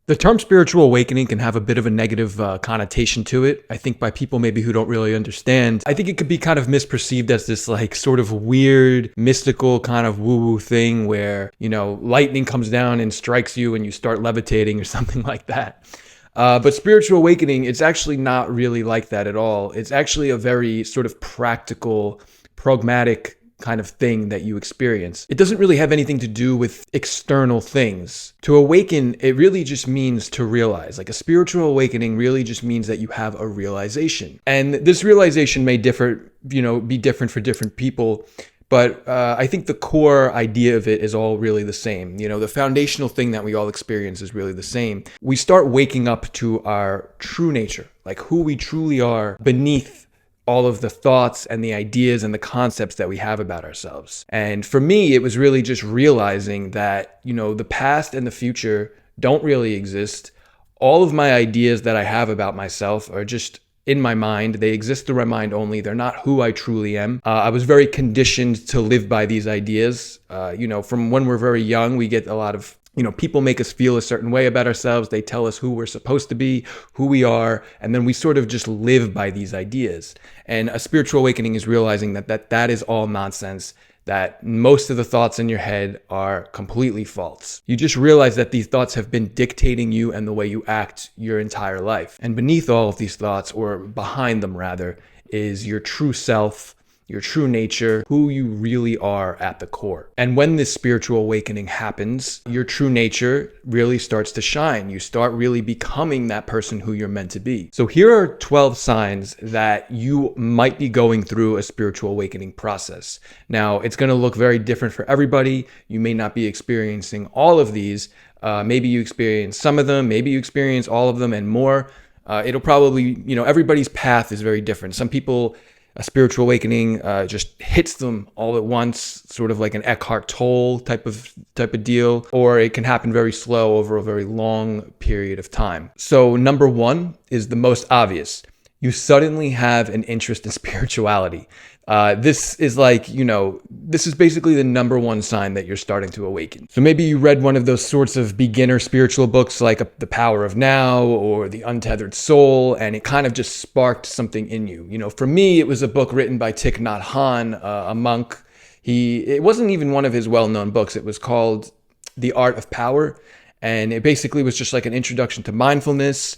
The term spiritual awakening can have a bit of a negative connotation to it. I think by people maybe who don't really understand. I think it could be kind of misperceived as this like sort of weird, mystical kind of woo-woo thing where, lightning comes down and strikes you and you start levitating or something like that. But spiritual awakening, it's actually not really like that at all. It's actually a very sort of practical, pragmatic kind of thing that you experience. It doesn't really have anything to do with external things. To awaken, it really just means to realize. Like a spiritual awakening really just means that you have a realization. And this realization may differ, be different for different people. But I think the core idea of it is all really the same. The foundational thing that we all experience is really the same. We start waking up to our true nature, like who we truly are beneath all of the thoughts and the ideas and the concepts that we have about ourselves. And for me, it was really just realizing that, the past and the future don't really exist. All of my ideas that I have about myself are just in my mind. They exist through my mind only. They're not who I truly am. I was very conditioned to live by these ideas. From when we're very young, we get a lot of people make us feel a certain way about ourselves. They tell us who we're supposed to be, who we are, and then we sort of just live by these ideas. And a spiritual awakening is realizing that is all nonsense, that most of the thoughts in your head are completely false. You just realize that these thoughts have been dictating you and the way you act your entire life. And beneath all of these thoughts, or behind them rather, is your true self, your true nature, who you really are at the core. And when this spiritual awakening happens, your true nature really starts to shine. You start really becoming that person who you're meant to be. So here are 12 signs that you might be going through a spiritual awakening process. Now, it's going to look very different for everybody. You may not be experiencing all of these. Maybe you experience some of them, maybe you experience all of them and more. It'll probably, everybody's path is very different. Some people, a spiritual awakening just hits them all at once, sort of like an Eckhart Tolle type of deal, or it can happen very slow over a very long period of time. So number one is the most obvious. You suddenly have an interest in spirituality. This is this is basically the number one sign that you're starting to awaken. So maybe you read one of those sorts of beginner spiritual books like The Power of Now or The Untethered Soul, and it kind of just sparked something in you. For me, it was a book written by Thich Nhat Hanh, a monk. It wasn't even one of his well-known books. It was called The Art of Power, and it basically was just like an introduction to mindfulness,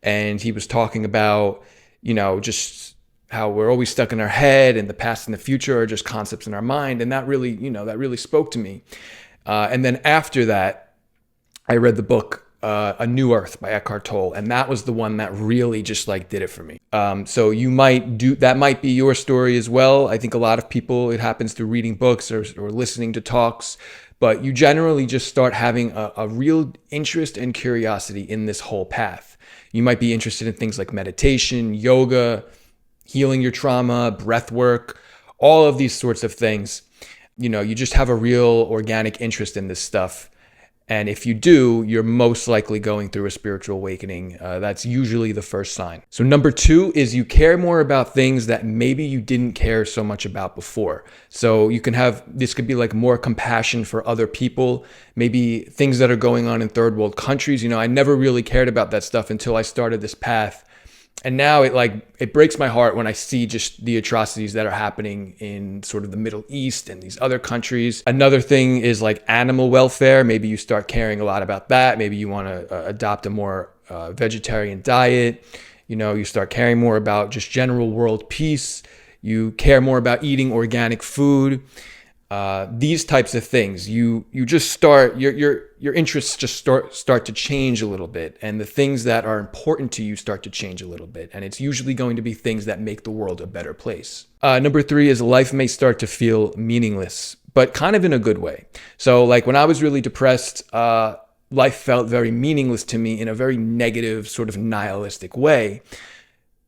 and he was talking about just how we're always stuck in our head and the past and the future are just concepts in our mind. And that really spoke to me. And then after that, I read the book, A New Earth by Eckhart Tolle. And that was the one that really just did it for me. So that might be your story as well. I think a lot of people, it happens through reading books or listening to talks, but you generally just start having a real interest and curiosity in this whole path. You might be interested in things like meditation, yoga, healing your trauma, breath work, all of these sorts of things. You just have a real organic interest in this stuff. And if you do, you're most likely going through a spiritual awakening. That's usually the first sign. So number two is you care more about things that maybe you didn't care so much about before. So this could be like more compassion for other people, maybe things that are going on in third world countries. I never really cared about that stuff until I started this path. And now it breaks my heart when I see just the atrocities that are happening in sort of the Middle East and these other countries. Another thing is like animal welfare. Maybe you start caring a lot about that. Maybe you want to adopt a more vegetarian diet. You start caring more about just general world peace. You care more about eating organic food. These types of things, you just start, your interests just start to change a little bit, and the things that are important to you start to change a little bit, and it's usually going to be things that make the world a better place. Number three is life may start to feel meaningless, but kind of in a good way. So like when I was really depressed, life felt very meaningless to me in a very negative, sort of nihilistic way.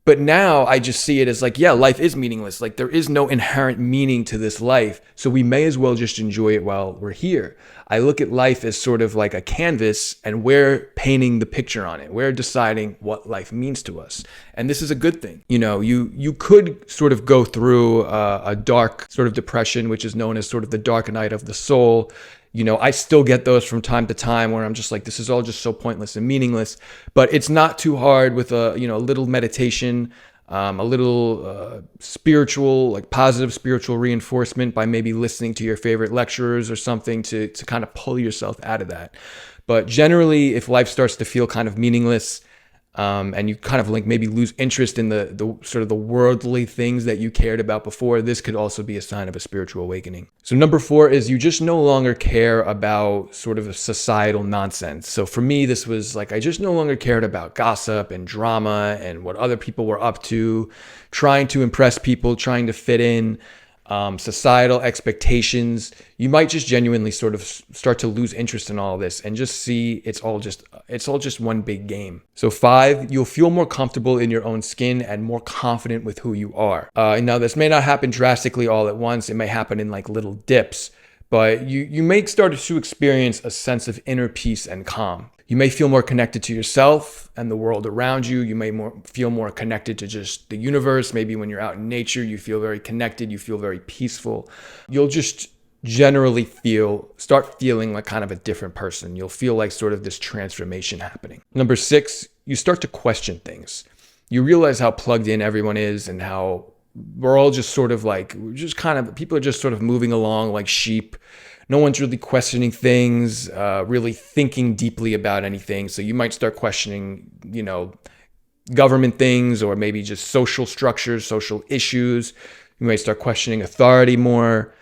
But now I just see it as life is meaningless. There is no inherent meaning to this life. So we may as well just enjoy it while we're here. I look at life as sort of like a canvas, and we're painting the picture on it. We're deciding what life means to us. And this is a good thing. You could sort of go through a dark sort of depression, which is known as sort of the dark night of the soul. I still get those from time to time where I'm just like, this is all just so pointless and meaningless. But it's not too hard with a little meditation, a little spiritual, like positive spiritual reinforcement by maybe listening to your favorite lecturers or something to kind of pull yourself out of that. But generally, if life starts to feel kind of meaningless, and you kind of like maybe lose interest in the sort of the worldly things that you cared about before, this could also be a sign of a spiritual awakening. So number 4 is you just no longer care about sort of a societal nonsense. So for me, this was like, I just no longer cared about gossip and drama and what other people were up to, trying to impress people, trying to fit in. Societal expectations. You might just genuinely sort of start to lose interest in all of this and just see it's all just one big game. So 5, you'll feel more comfortable in your own skin and more confident with who you are. Now this may not happen drastically all at once. It may happen in like little dips, but you may start to experience a sense of inner peace and calm. You may feel more connected to yourself and the world around you. You may feel more connected to just the universe. Maybe when you're out in nature, you feel very connected. You feel very peaceful. You'll just generally start feeling like kind of a different person. You'll feel like sort of this transformation happening. Number 6, you start to question things. You realize how plugged in everyone is and how we're all just sort of like, people are just sort of moving along like sheep. No one's really questioning things, really thinking deeply about anything. So you might start questioning, government things or maybe just social structures, social issues. You might start questioning authority more.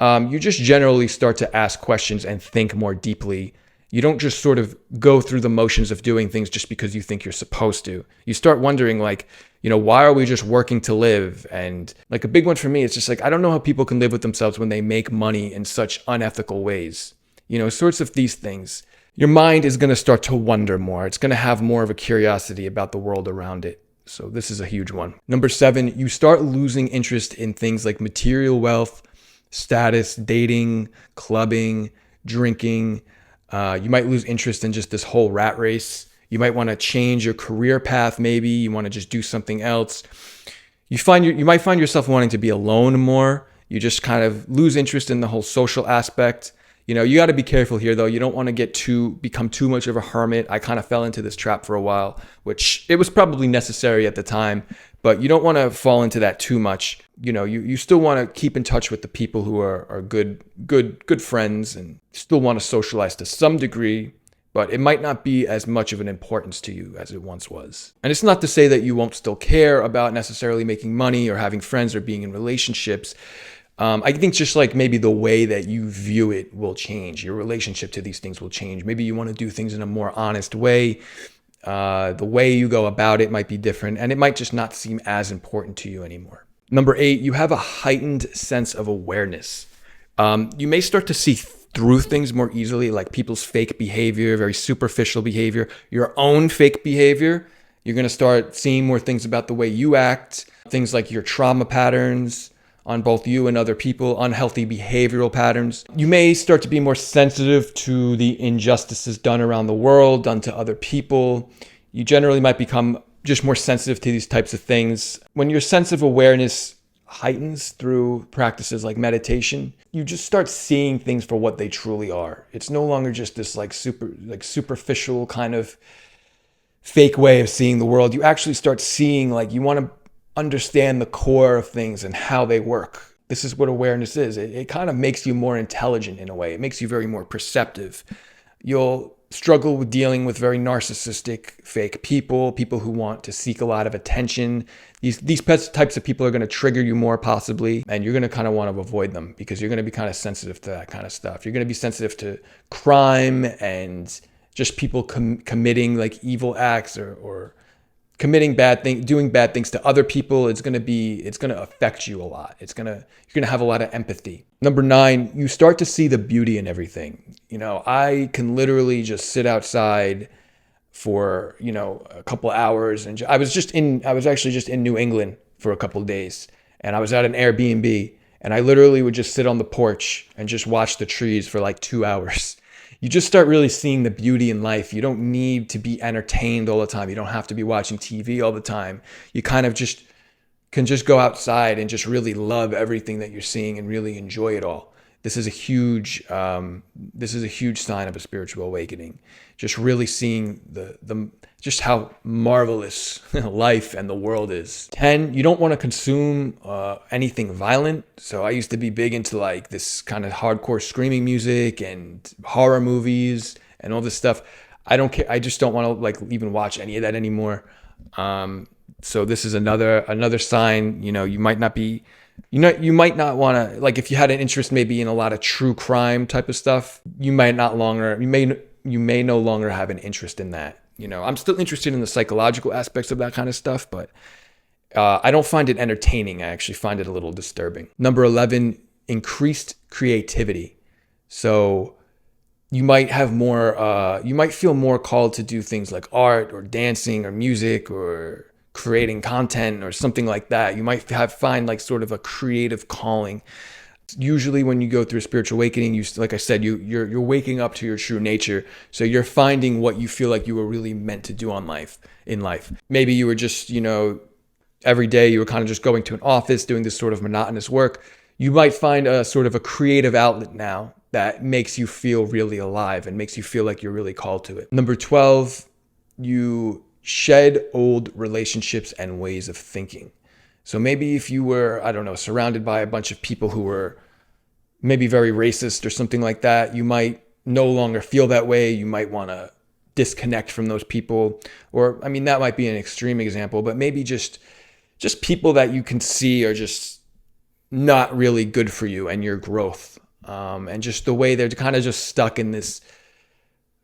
You just generally start to ask questions and think more deeply. You don't just sort of go through the motions of doing things just because you think you're supposed to. You start wondering like, why are we just working to live? And like a big one for me, it's just like, I don't know how people can live with themselves when they make money in such unethical ways. Sorts of these things. Your mind is going to start to wonder more. It's going to have more of a curiosity about the world around it. So this is a huge one. Number 7, you start losing interest in things like material wealth, status, dating, clubbing, drinking. You might lose interest in just this whole rat race. You might want to change your career path. Maybe you want to just do something else. You might find yourself wanting to be alone more. You just kind of lose interest in the whole social aspect. You got to be careful here though. You don't want to become too much of a hermit. I kind of fell into this trap for a while, which it was probably necessary at the time, but you don't want to fall into that too much. You still want to keep in touch with the people who are good friends and still want to socialize to some degree, but it might not be as much of an importance to you as it once was. And it's not to say that you won't still care about necessarily making money or having friends or being in relationships. I think just like maybe the way that you view it will change. Your relationship to these things will change. Maybe you want to do things in a more honest way. The way you go about it might be different, and it might just not seem as important to you anymore. Number 8, you have a heightened sense of awareness. You may start to see through things more easily, like people's fake behavior, very superficial behavior, your own fake behavior. You're going to start seeing more things about the way you act, things like your trauma patterns on both you and other people, unhealthy behavioral patterns. You may start to be more sensitive to the injustices done around the world, done to other people. You generally might become just more sensitive to these types of things. When your sense of awareness heightens through practices like meditation, you just start seeing things for what they truly are. It's no longer just this superficial kind of fake way of seeing the world. You actually start seeing, like, you want to understand the core of things and how they work. This is what awareness is. It kind of makes you more intelligent in a way. It makes you very more perceptive. You'll struggle with dealing with very narcissistic, fake people who want to seek a lot of attention. These types of people are going to trigger you more possibly, and you're going to kind of want to avoid them because you're going to be kind of sensitive to that kind of stuff. You're going to be sensitive to crime and just people committing like evil acts or committing bad things, doing bad things to other people. It's going to affect you a lot. You're going to have a lot of empathy. Number 9, you start to see the beauty in everything. I can literally just sit outside for, a couple hours. And I was actually just in New England for a couple of days, and I was at an Airbnb, and I literally would just sit on the porch and just watch the trees for like 2 hours. You just start really seeing the beauty in life. You don't need to be entertained all the time. You don't have to be watching TV all the time. You kind of can just go outside and just really love everything that you're seeing and really enjoy it all. this is a huge sign of a spiritual awakening. Just really seeing the just how marvelous life and the world is. 10, you don't want to consume anything violent. So I used to be big into like this kind of hardcore screaming music and horror movies and all this stuff. I don't care. I just don't want to like even watch any of that anymore. So this is another sign. You might not be, you might not want to, like, if you had an interest maybe in a lot of true crime type of stuff, you may no longer have an interest in that. I'm still interested in the psychological aspects of that kind of stuff, but I don't find it entertaining. I actually find it a little disturbing. Number 11, increased creativity. So you might have more, you might feel more called to do things like art or dancing or music or creating content or something like that. You might find like sort of a creative calling. Usually when you go through a spiritual awakening, like I said, you're waking up to your true nature. So you're finding what you feel like you were really meant to do in life. Maybe you were just, every day you were kind of just going to an office, doing this sort of monotonous work. You might find a sort of a creative outlet now that makes you feel really alive and makes you feel like you're really called to it. Number 12, you shed old relationships and ways of thinking. So maybe if you were, I don't know, surrounded by a bunch of people who were maybe very racist or something like that, you might no longer feel that way. You might want to disconnect from those people. Or, I mean, that might be an extreme example, but maybe just people that you can see are just not really good for you and your growth. And just the way they're kind of just stuck in this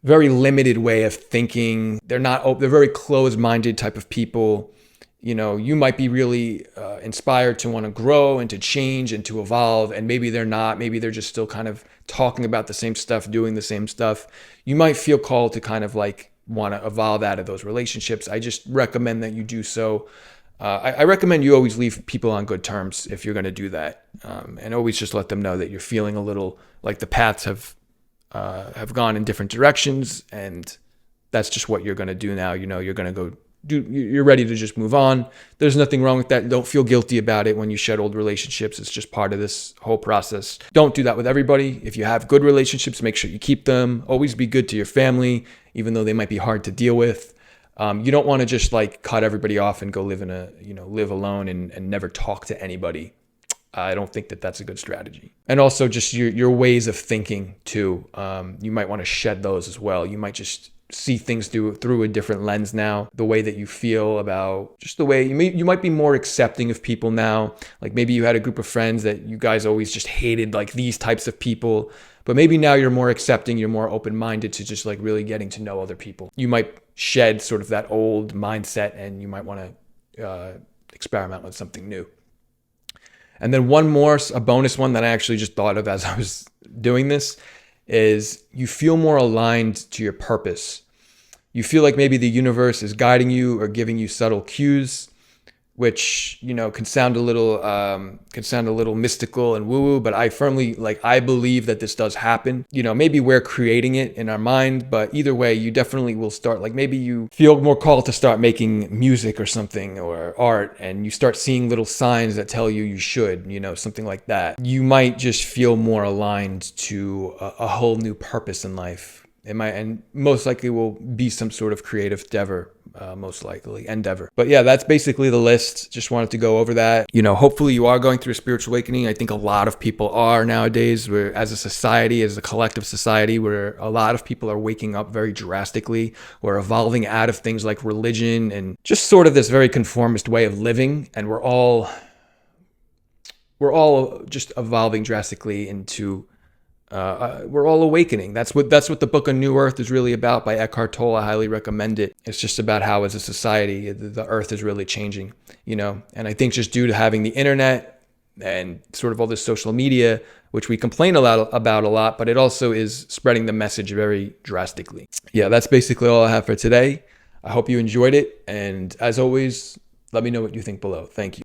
very limited way of thinking. They're very closed-minded type of people. You might be really inspired to want to grow and to change and to evolve, and maybe they're not. Maybe they're just still kind of talking about the same stuff, doing the same stuff. You might feel called to kind of like want to evolve out of those relationships. I just recommend that you do so. I recommend you always leave people on good terms if you're going to do that, and always just let them know that you're feeling a little like the paths have gone in different directions, and that's just what you're going to do now. You're going to go. You're ready to just move on. There's nothing wrong with that. Don't feel guilty about it when you shed old relationships. It's just part of this whole process. Don't do that with everybody. If you have good relationships, make sure you keep them. Always be good to your family, even though they might be hard to deal with. You don't want to just like cut everybody off and go live alone and never talk to anybody. I don't think that that's a good strategy. And also just your ways of thinking too. You might want to shed those as well. You might just see things through a different lens now. The way that you feel about just the way you might be more accepting of people now. Like maybe you had a group of friends that you guys always just hated like these types of people, but maybe now you're more accepting, you're more open-minded to just like really getting to know other people. You might shed sort of that old mindset and you might want to experiment with something new. And then a bonus one that I actually just thought of as I was doing this is you feel more aligned to your purpose. You feel like maybe the universe is guiding you or giving you subtle cues, which, can sound a little mystical and woo-woo, but I believe that this does happen. Maybe we're creating it in our mind, but either way, you definitely will start, like maybe you feel more called to start making music or something or art, and you start seeing little signs that tell you should, something like that. You might just feel more aligned to a whole new purpose in life. And most likely will be some sort of creative endeavor. But yeah, that's basically the list. Just wanted to go over that. Hopefully you are going through a spiritual awakening. I think a lot of people are nowadays. We're, as a society, as a collective society, where a lot of people are waking up very drastically. We're evolving out of things like religion and just sort of this very conformist way of living. And we're all just evolving drastically into we're all awakening. That's what the book A New Earth is really about by Eckhart Tolle. I highly recommend it. It's just about how as a society the earth is really changing, and I think just due to having the internet and sort of all this social media, which we complain about a lot, but it also is spreading the message very drastically. Yeah, that's basically all I have for today. I hope you enjoyed it, and as always, let me know what you think below. Thank you.